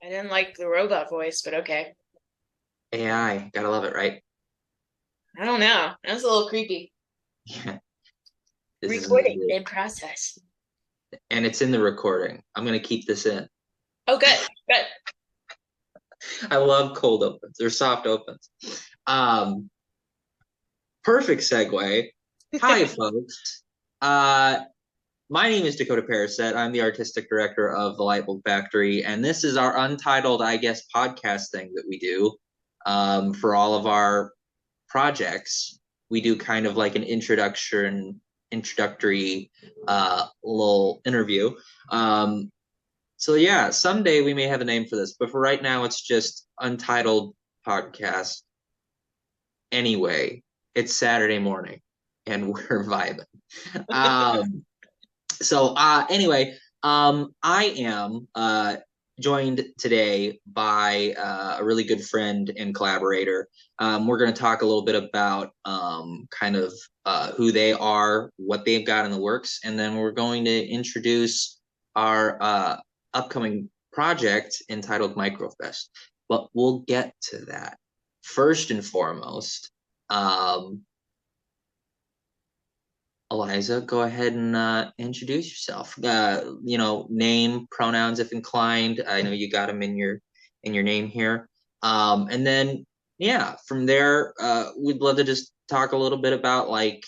I didn't like the robot voice, but okay. AI, gotta love it, right? I don't know. That's a little creepy. Yeah, this is Recording in process. and it's in the recording. I'm gonna keep this in. Oh, good. Good. I love cold opens or soft opens. Um, Perfect segue. Hi, folks. Uh, my name is Dakota Pariset. I'm the artistic director of the Lightbulb Factory, and this is our untitled, I guess, podcast thing that we do for all of our projects. We do kind of like an introductory little interview. So yeah, someday we may have a name for this, but for right now, it's just Untitled Podcast. Anyway, it's Saturday morning, and we're vibing. Um, anyway, I am joined today by a really good friend and collaborator. We're going to talk a little bit about kind of who they are, what they've got in the works, and then we're going to introduce our upcoming project entitled Microfest. But we'll get to that. First and foremost, um, Eliza, go ahead and introduce yourself. Name, pronouns if inclined. I know you got them in your name here. And then yeah, from there, we'd love to just talk a little bit about like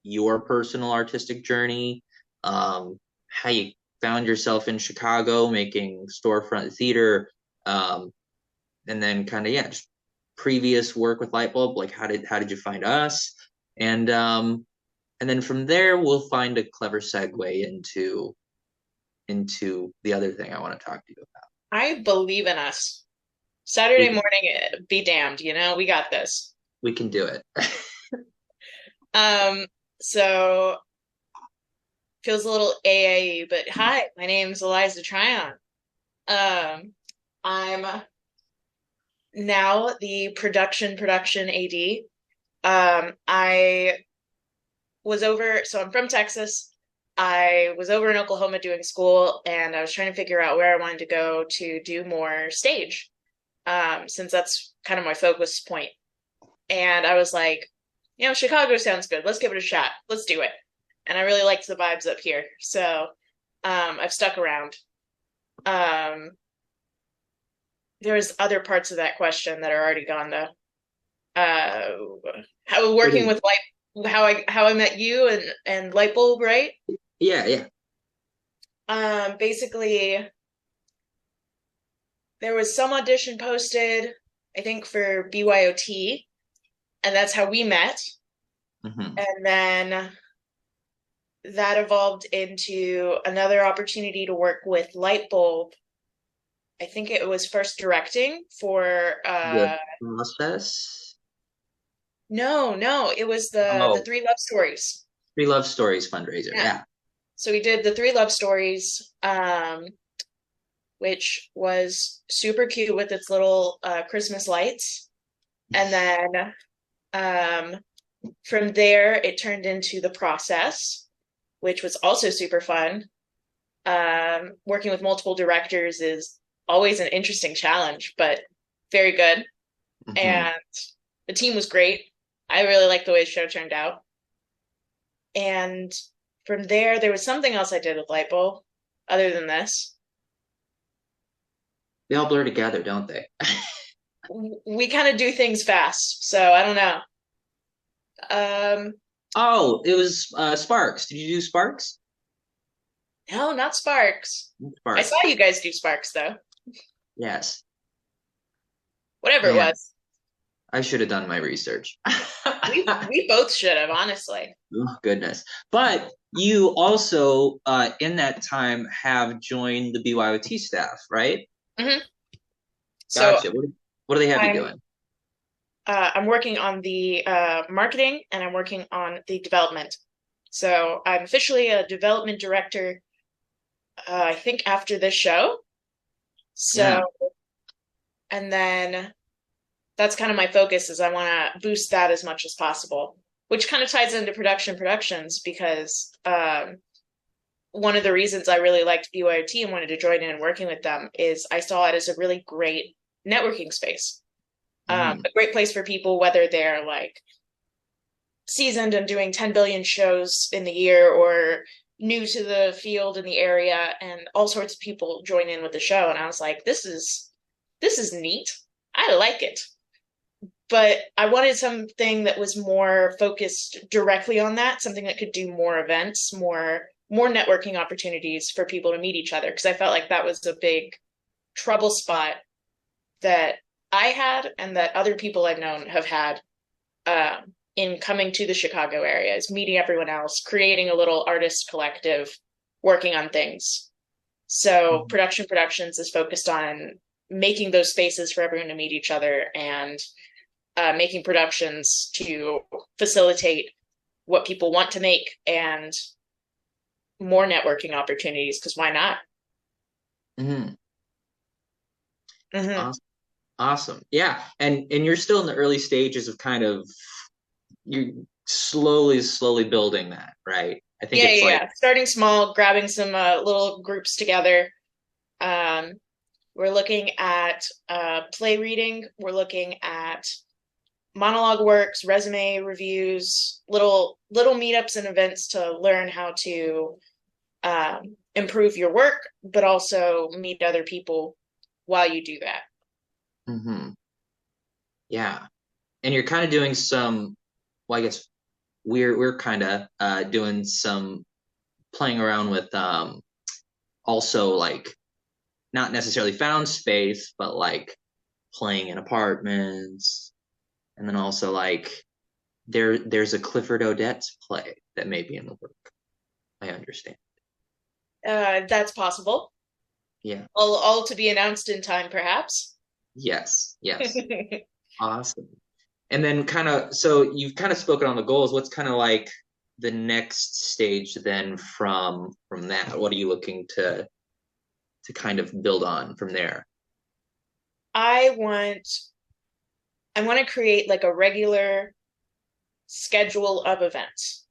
your personal artistic journey, how you found yourself in Chicago making storefront theater, and then kind of yeah, just previous work with Lightbulb. Like how did you find us? And and then from there we'll find a clever segue into the other thing I want to talk to you about. I believe in us. We Saturday can, morning, be damned, we got this. we can do it. Um, so feels a little AAU, but hi, my name's Eliza Tryon. Um, I'm now the production AD. I was over, so I'm from Texas. I was over in Oklahoma doing school, and I was trying to figure out where I wanted to go to do more stage, since that's kind of my focus point. And I was like, Chicago sounds good. Let's give it a shot. Let's do it. And I really liked the vibes up here. So I've stuck around. Um, there's other parts of that question that are already gone though. Uh, how working with light, how I met you and light bulb, right? Yeah, yeah. Basically, there was some audition posted, I think for BYOT, and that's how we met. Hmm. And then that evolved into another opportunity to work with Lightbulb. I think it was first directing for The process. no, it was the Oh, three love stories. Three Love Stories fundraiser. Yeah. Yeah. So we did the three love stories, which was super cute with its little Christmas lights. And then um, from there, it turned into the process, which was also super fun. Working with multiple directors is always an interesting challenge, but very good. Hmm. And the team was great. I really liked the way the show turned out. And from there, there was something else I did with Lightbulb other than this. They all blur together, don't they? We kind of do things fast, so I don't know. Um, Oh, it was Sparks. Did you do Sparks? no, not Sparks. I saw Sparks. you guys do Sparks though. Yes. Whatever it Man, was. I should have done my research. We both should have, honestly. Oh, goodness. But you also, in that time, have joined the BYOT staff, right? Hmm. So Gotcha. What do they have you I'm doing? I'm working on the marketing and I'm working on the development. So I'm officially a development director, I think after this show. So, Yeah. and then that's kind of my focus is I want to boost that as much as possible, which kind of ties into productions because one of the reasons I really liked BYOT and wanted to join in and working with them is I saw it as a really great networking space. Mm-hmm. A great place for people, whether they're like seasoned and doing 10 billion shows in the year or new to the field in the area, and all sorts of people join in with the show. And I was like, this is neat. I like it. But I wanted something that was more focused directly on that, something that could do more events, more networking opportunities for people to meet each other. Because I felt like that was a big trouble spot that I had and that other people I've known have had in coming to the Chicago area, is meeting everyone else, creating a little artist collective, working on things. So Production Productions is focused on making those spaces for everyone to meet each other and making productions to facilitate what people want to make and more networking opportunities, because why not? Mm-hmm. Mm-hmm. Awesome. Awesome. Yeah. And you're still in the early stages of kind of you're slowly building that, right? I think Yeah, it's yeah, like yeah. Starting small, grabbing some little groups together. Um, we're looking at play reading. We're looking at monologue works, resume reviews, little meetups and events to learn how to improve your work, but also meet other people while you do that. hmm yeah. And you're kind of doing some, well, I guess we're kind of doing some playing around with also like not necessarily found space, but like playing in apartments, and then also like there's a Clifford Odets play that may be in the work. I understand. That's possible. Yeah. All to be announced in time, perhaps. Yes. Yes. Awesome. And then kind of so you've kind of spoken on the goals. What's kind of like the next stage then from that? What are you looking to kind of build on from there? I want I want to create like a regular schedule of events,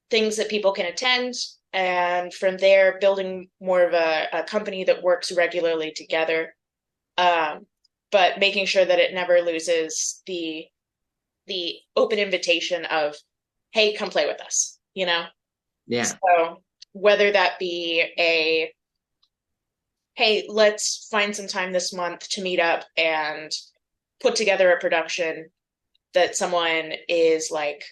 things that people can attend, and from there, building more of a company that works regularly together, um, but making sure that it never loses the open invitation of, hey, come play with us, you know? Yeah. So whether that be a, hey, let's find some time this month to meet up and put together a production that someone is like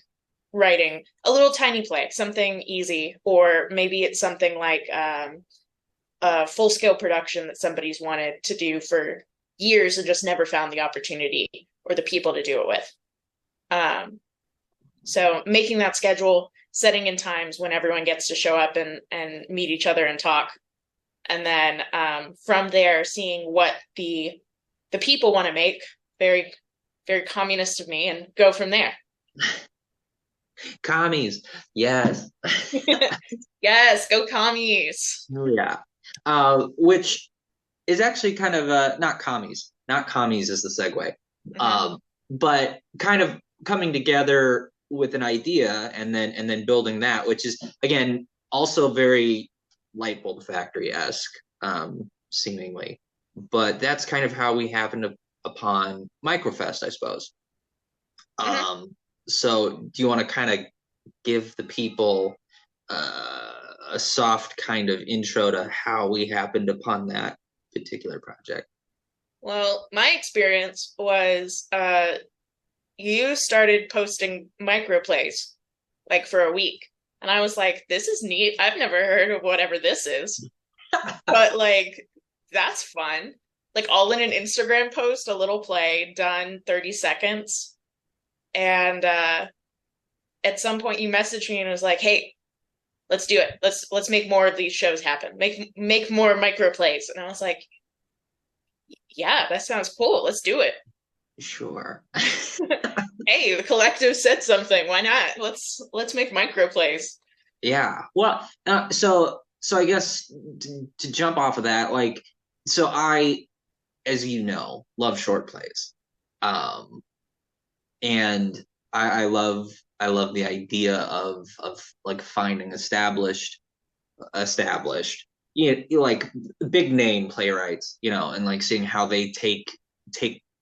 writing a little tiny play, something easy, or maybe it's something like a full scale production that somebody's wanted to do for years and just never found the opportunity or the people to do it with. Um, so making that schedule, setting in times when everyone gets to show up and meet each other and talk, and then from there seeing what the people want to make. Very very communist of me, and go from there. Commies. Yes. Yes, go commies. Oh, yeah. Which is actually kind of not commies. Not commies is the segue. Mhm. But kind of coming together with an idea and then building that, which is again also very light bulb factory-esque, seemingly. But that's kind of how we happened upon Microfest, I suppose. Mhm. Um, so do you want to kind of give the people a soft kind of intro to how we happened upon that particular project? Well, my experience was you started posting microplays like for a week. And I was like, this is neat. I've never heard of whatever this is. But like that's fun. Like all in an Instagram post, a little play done 30 seconds. And at some point you messaged me and was like, "Hey, let's do it. Let's make more of these shows happen. Make more microplays." And I was like, "Yeah, that sounds cool. Let's do it." Sure. Hey, the collective said something. Why not? Let's make microplays. Yeah. Well, so I guess to jump off of that, like, so I, as you know, love short plays, um, and I love the idea of like finding established established. Like big name playwrights, and like seeing how they take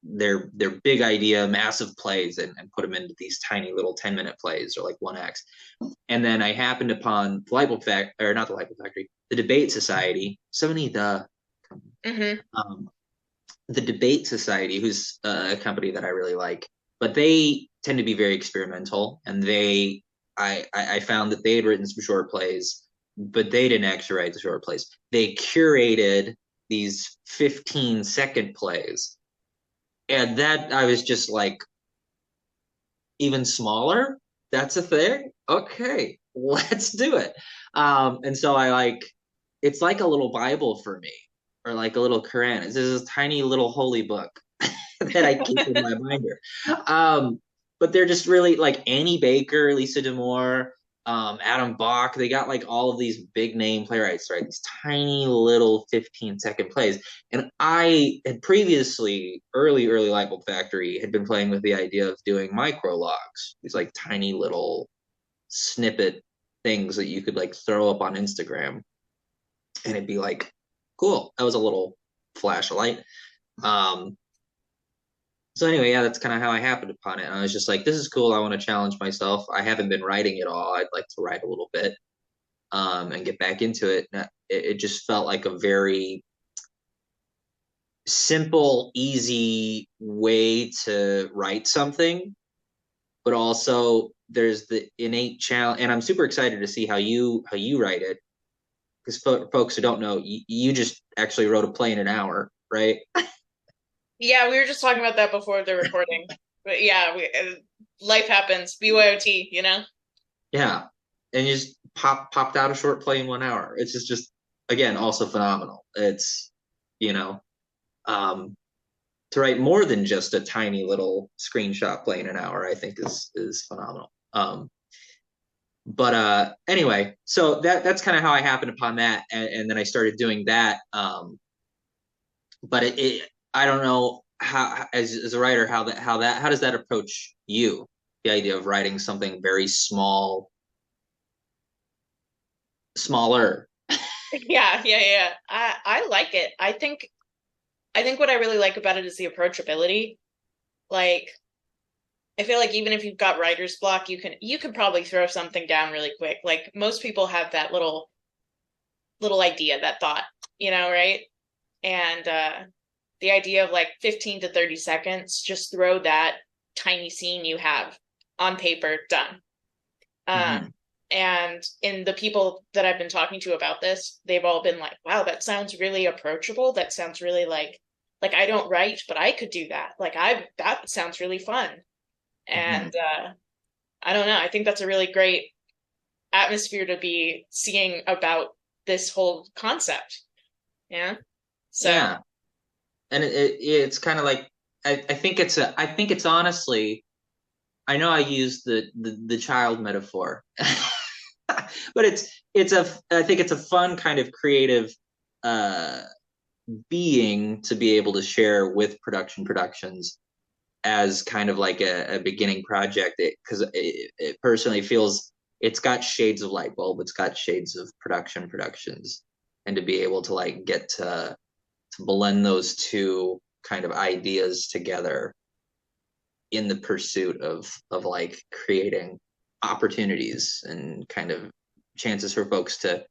their big idea, massive plays, and put them into these tiny little 10-minute plays or like one acts. And then I happened upon the Lightbulb Factory, or not the Lightbulb Factory, the Debate Society. So many Hmm. um, the Debate Society, who's a company that I really like, but they tend to be very experimental, and I found that they had written some short plays, but they didn't actually write the short plays. They curated these 15-second plays, and that I was just like, even smaller. That's a thing. Okay, let's do it. And so I like, it's like a little Bible for me, or like a little Quran. It's this tiny little holy book that I keep in my binder. Um, but they're just really like Annie Baker, Lisa D'Amour, Adam Bach. They got like all of these big name playwrights, right? These tiny little 15-second plays. And I had previously, early Light Bulb Factory, had been playing with the idea of doing micrologues, these like tiny little snippet things that you could like throw up on Instagram, and it'd be like, cool. That was a little flash of light. Um, so anyway, yeah, that's kind of how I happened upon it. And I was just like, this is cool. I want to challenge myself. I haven't been writing at all. I'd like to write a little bit, and get back into it. And it just felt like a very simple, easy way to write something, but also there's the innate challenge. And I'm super excited to see how you write it, because folks who don't know, you just actually wrote a play in an hour, right? Yeah, we were just talking about that before the recording. But yeah, life happens. BYOT, you know? Yeah, and you just popped out a short play in 1 hour. It's just again also phenomenal. It's you know um, to write more than just a tiny little screenshot play in an hour, I think is phenomenal. But anyway, so that's kind of how I happened upon that, and then I started doing that. But I don't know how, as a writer, how does that approach you? The idea of writing something very smaller. Yeah, yeah, yeah. I like it. I think what I really like about it is the approachability. Like I feel like even if you've got writer's block, you can probably throw something down really quick. Like most people have that little idea, that thought, right? And the idea of like 15 to 30 seconds, just throw that tiny scene you have on paper, done. Um, Mm-hmm. and in the people that I've been talking to about this, they've all been like, wow, that sounds really approachable. That sounds really like I don't write, but I could do that. That sounds really fun. Mm-hmm. And I don't know. I think that's a really great atmosphere to be seeing about this whole concept. Yeah. So, Yeah, and it's kind of like, I think it's honestly, I know I use the child metaphor, but I think it's a fun kind of creative uh being to be able to share with productions as kind of like a beginning project, because it personally feels it's got shades of Light Bulb, it's got shades of productions, and to be able to like get to blend those two kind of ideas together in the pursuit of like creating opportunities and kind of chances for folks to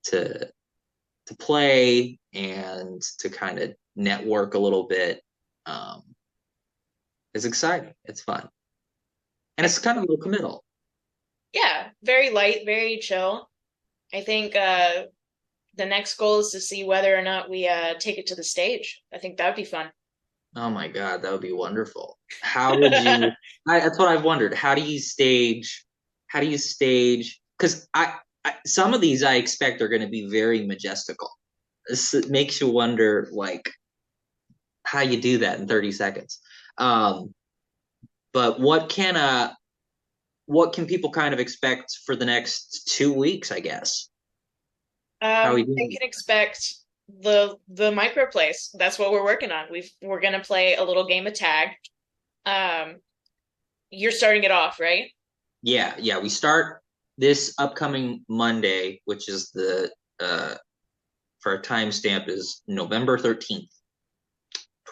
to play and to kind of network a little bit, um, is exciting. It's fun, and it's kind of a little committal. yeah, very light, very chill. I think the next goal is to see whether or not we take it to the stage. I think that would be fun. Oh my God, that would be wonderful. How would you? That's what I've wondered. How do you stage? How do you stage? Because some of these I expect are going to be very majestical. It makes you wonder, like, how you do that in 30 seconds. Um, but what can people kind of expect for the next 2 weeks? I guess. How are we They doing? can expect the micro plays. That's what we're working on. We're gonna play a little game of tag. Um, you're starting it off, right? Yeah, yeah. We start. this upcoming Monday, which is the for our timestamp is November 13th,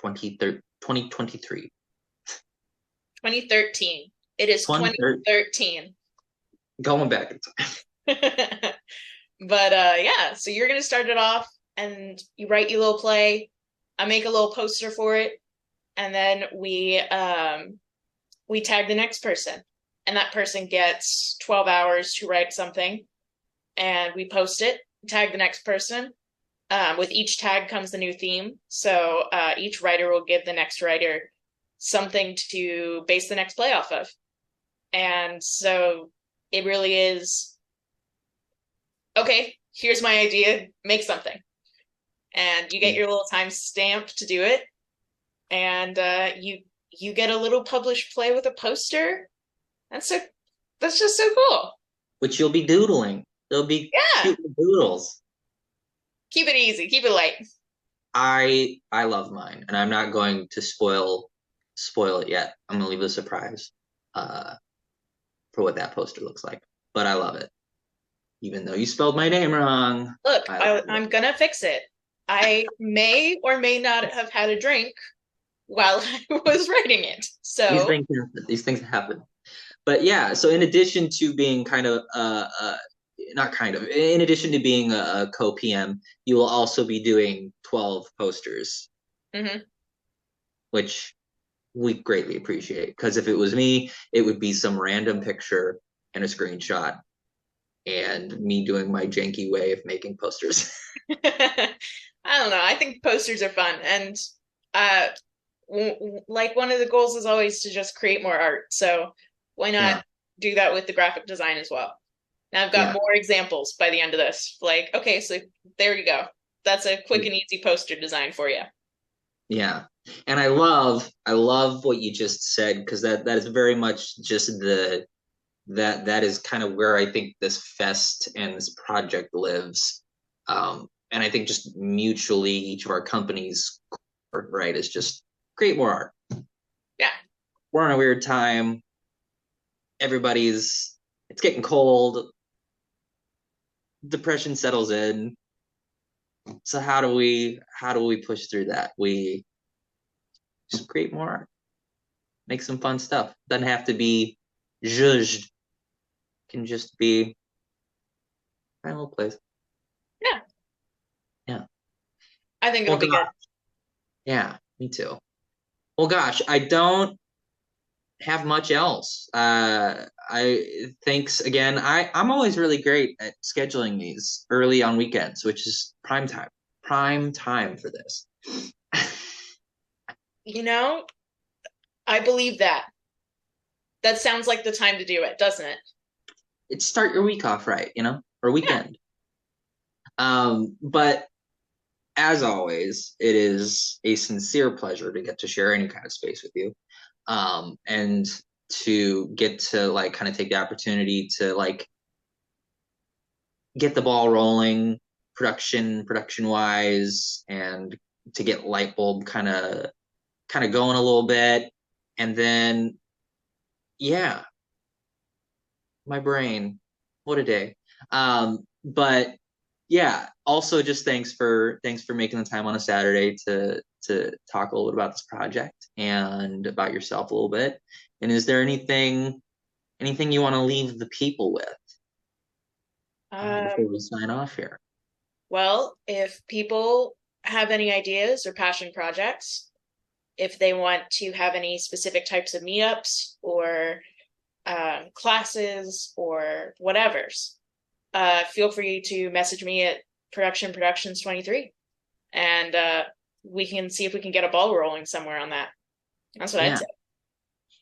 2023. 2013. It is 2013. 2013. Going back in time. But yeah, so you're gonna start it off and you write your little play. I make a little poster for it, and then we tag the next person. And that person gets 12 hours to write something, and we post it, tag the next person. With each tag comes the new theme. So each writer will give the next writer something to base the next play off of. And so it really is, okay, here's my idea, make something. And you get your little time stamp to do it. And you get a little published play with a poster. That's just so cool. Which you'll be doodling. There'll be Yeah. cute doodles. Keep it easy, keep it light. I love mine, and I'm not going to spoil it yet. I'm gonna leave it a surprise for what that poster looks like. But I love it. Even though you spelled my name wrong. Look, I love I'm it. gonna fix it. I may or may not have had a drink while I was writing it. These So, things happen. These things happen. But yeah, so in addition to being kind of not kind of, in addition to being a co-PM, you will also be doing 12 posters, mhm. which we greatly appreciate. Because if it was me, it would be some random picture and a screenshot and me doing my janky way of making posters. I don't know. I think posters are fun, and uh, like one of the goals is always to just create more art. So why not Yeah, do that with the graphic design as well? Now I've got yeah, more examples by the end of this. Like, okay, so there you go. That's a quick yeah, and easy poster design for you. yeah. And I love what you just said because that is very much just that is kind of where I think this fest and this project lives. And I think just mutually, each of our companies, right, is just create more art. Yeah, We're in a weird time. It's getting cold. Depression settles in. So how do we push through that? We just create more art, make some fun stuff. Doesn't have to be judged. Can just be a little place. yeah. Yeah. I think it'll Well, be good. gosh. Yeah, me too. Well, gosh, I don't have much else. I thanks again. I'm always really great at scheduling these early on weekends, which is prime time. Prime time for this. You know, I believe that. That sounds like the time to do it, doesn't it? It's start your week off right, or Yeah. weekend. But as always, it is a sincere pleasure to get to share any kind of space with you. And to get to like kind of take the opportunity to like get the ball rolling production wise and to get Lightbulb kind of going a little bit and then yeah, my brain, what a day. But yeah, also just thanks for making the time on a Saturday to talk a little bit about this project and about yourself a little bit. And is there anything you want to leave the people with before we Um, sign off here? well, if people have any ideas or passion projects, if they want to have any specific types of meetups or classes or whatever's, feel free to message me at Productions 23, and we can see if we can get a ball rolling somewhere on that. That's what I'd Yeah. say.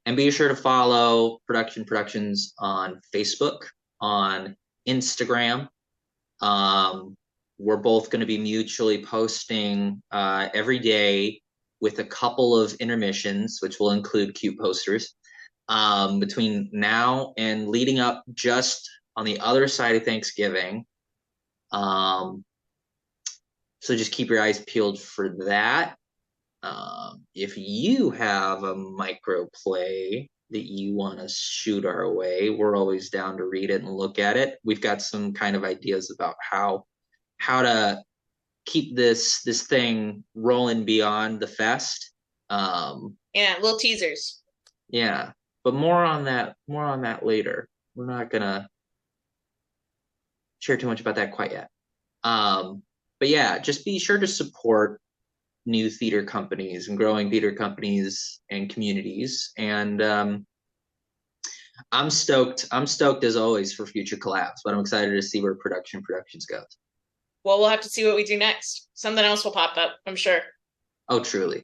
And be sure to follow Productions on Facebook, on Instagram. Um, we're both going to be mutually posting every day with a couple of intermissions, which will include cute posters between now and leading up just on the other side of Thanksgiving. Um, so just keep your eyes peeled for that. If you have a micro play that you want to shoot our way, we're always down to read it and look at it. We've got some kind of ideas about how to keep this thing rolling beyond the fest. Yeah, little teasers. Yeah, but more on that later. We're not gonna share too much about that quite yet. But yeah, just be sure to support new theater companies and growing theater companies and communities. And I'm stoked. I'm stoked as always for future collabs, but I'm excited to see where productions goes. Well, we'll have to see what we do next. Something else will pop up, I'm sure. Oh, truly.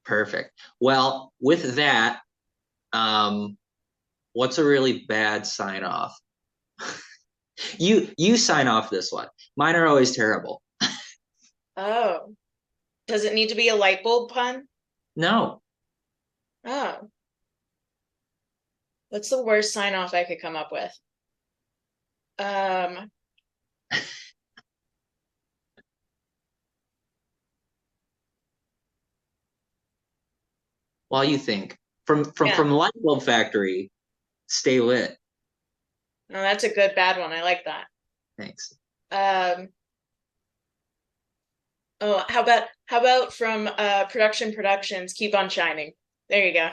Perfect. Well, with that, um, what's a really bad sign off? You sign off this one. Mine are always terrible. Oh, does it need to be a light bulb pun? No. Oh, what's the worst sign off I could come up with? Um, While you think from yeah, from Light Bulb Factory, stay lit. no, that's a good bad one. I like that. Thanks. Um, oh, how about from Productions, keep on shining. There you go.